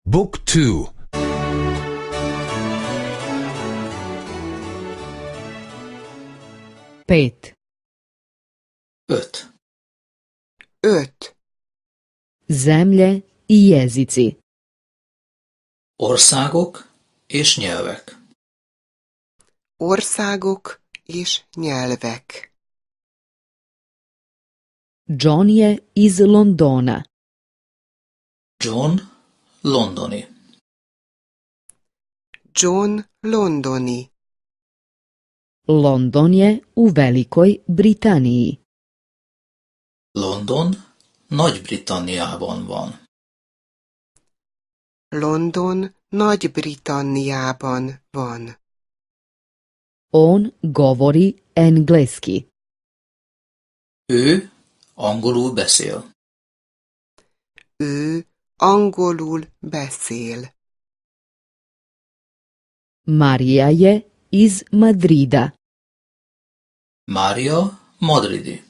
Book 2. 5. 5. 5. Zemlje i jezici. Országok és nyelvek. Országok és nyelvek. John je iz Londona. John londoni. John londoni. London je u Velikoj Britaniji. London Nagy-Britanniában van. London Nagy-Britanniában van. On govori engleski. Ő angolul beszél. Ő angolul beszél. Maria je iz Madrida. Mária madridi.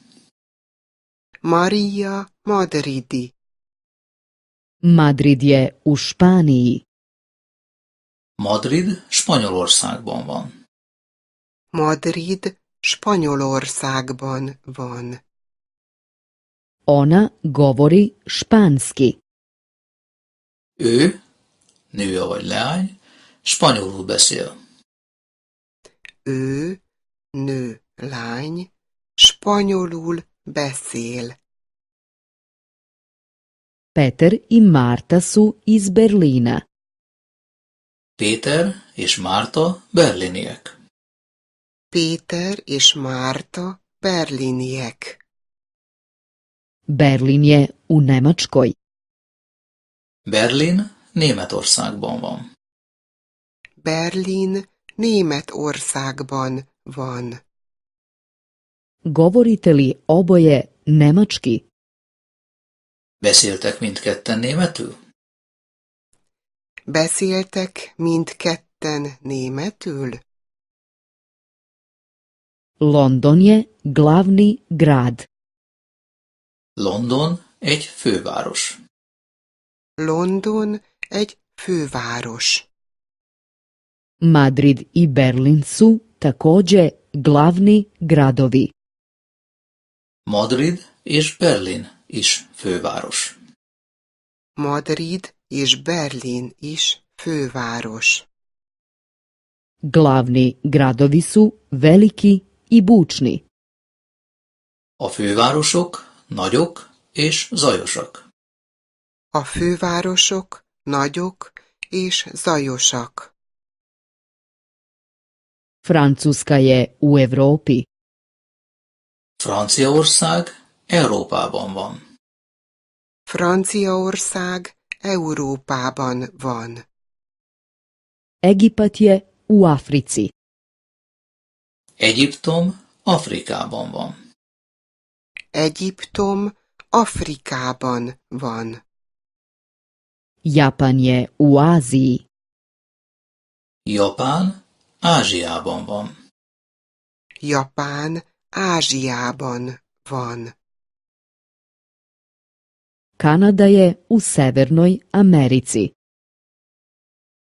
Maria madridi. Madrid je u Španiji. Madrid Spanyolországban van. Madrid Spanyolországban van. Ona govori španski. Ő, nő vagy leány, spanyolul beszél. Ő, nő, lány, spanyolul beszél. Peter i Marta su iz Berlina. Péter és Márta berliniek. Péter és Márta berliniek. Berlin je u Nemačkoj. Berlin Németországban van. Berlin Németországban van. Govorite li oboje nemački? Beszéltek mindketten németül? Beszéltek mindketten németül? London je glavni grad. London egy főváros. London egy főváros. Madrid i Berlin su takođe glavni gradovi. Madrid és Berlin is főváros. Madrid és Berlin is főváros. Glavni gradovi su veliki i bučni. A fővárosok nagyok és zajosak. A fővárosok nagyok és zajosak. Francuska je u Evropi. Franciaország Európában van. Franciaország Európában van. Egipat je u Africi. Egyiptom Afrikában van. Egyiptom Afrikában van. Japan je u Aziji. Japán Ázsiában van. Japán Ázsiában van. Kanada je u Severnoj Americi.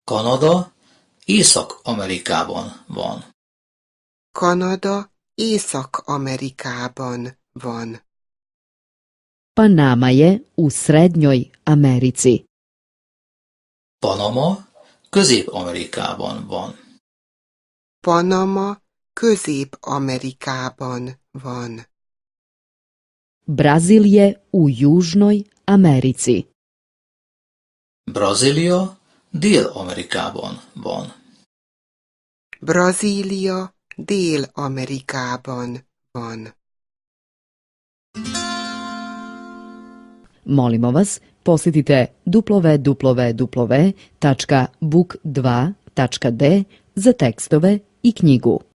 Kanada Észak-Amerikában van. Kanada Észak-Amerikában van. Panama je u Srednjoj Americi. Panama Közép-Amerikában van. Panama Közép-Amerikában van. Brazil je u Južnoj Americi. Brazília Dél-Amerikában van. Brazília Dél-Amerikában van. Molimo vas, posjetite www.book2.de za tekstove i knjigu.